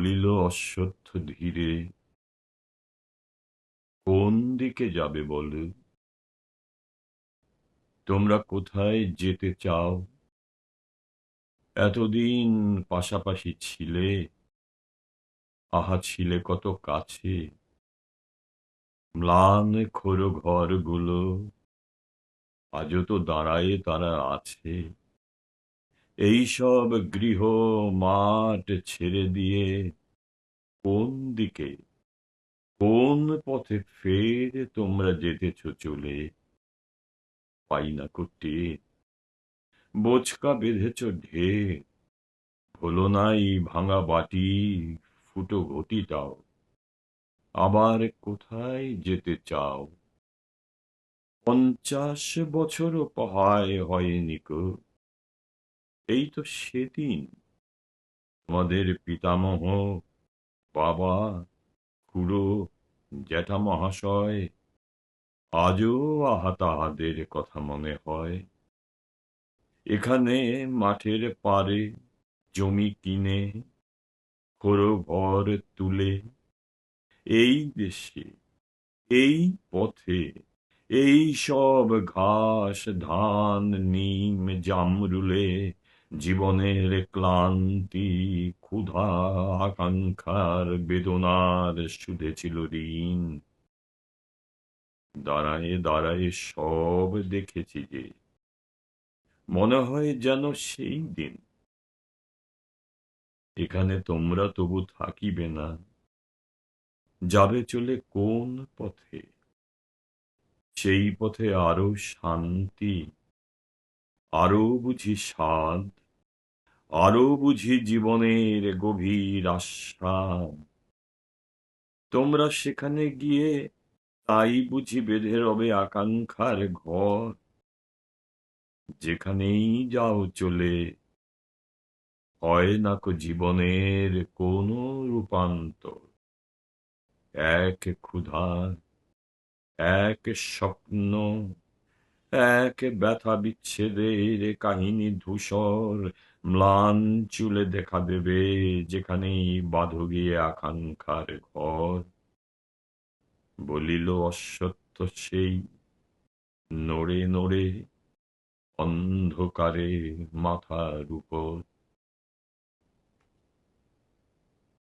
বলিল অশ্বত্থ ধীরে, কোন দিকে যাবে বলো? তোমরা কোথায় যেতে চাও? এতদিন পাশাপাশি ছিলে, আহা ছিলে কত কাছে। ম্লান খোড়ো ঘরগুলো আজও তো দাঁড়ায়ে তারা আছে। এই সব গৃহ মাঠ ছেড়ে দিয়ে কোন দিকে, কোন পথে ফের তোমরা যেতেছ চলে? পাই না কো টের, বোঁচকা বেঁধেছ ঢের, হলো নাই ভাঙা বাটি, ফুটো ঘটিটাও। আবার কোথায় যেতে চাও? ৫০ বছরও পাহায় হয়নি কো। এই তো সেদিন তোমাদের পিতামহ, বাবা, খুড়ো, জ্যাঠামহাশয়, আজও আহা তাহাদের কথা মনে হয়। এখানে মাঠের পাড়ে জমি কিনে, খোড়ো ঘর তুলে, এই দেশে, এই পথে, এই সব ঘাস, ধান, নিম, জামরুলে জীবনের ক্লান্তি, ক্ষুধা, আকাঙ্ক্ষার, বেদনার শুধেছিল ঋণ। দাঁড়ায়ে দাঁড়ায়ে সব দেখেছি যে, মনে হয় যেন সেই দিন। এখানে তোমরা তবু থাকিবে না, যাবে চলে কোন পথে? সেই পথে আরো শান্তি, আরো বুঝি স্বাদ, আরো বুঝি জীবনের গভীর আস্বাদ। তোমরা সেখানে গিয়ে তাই বুঝি বেঁধে রবে আকাঙ্ক্ষার ঘর। যেখানেই যাও চলে, হয় না কো জীবনের কোনো রূপান্তর। এক ক্ষুধা, এক স্বপ্ন, এক ব্যথা বিচ্ছেদের কাহিনী ধূসর ম্লান চুলে দেখা দেবে, যেখানেই বাঁধো গিয়ে আকাঙ্ক্ষার ঘর। বলিল অশ্বত্থ সেই, নড়ে নড়ে অন্ধকারে মাথার উপর।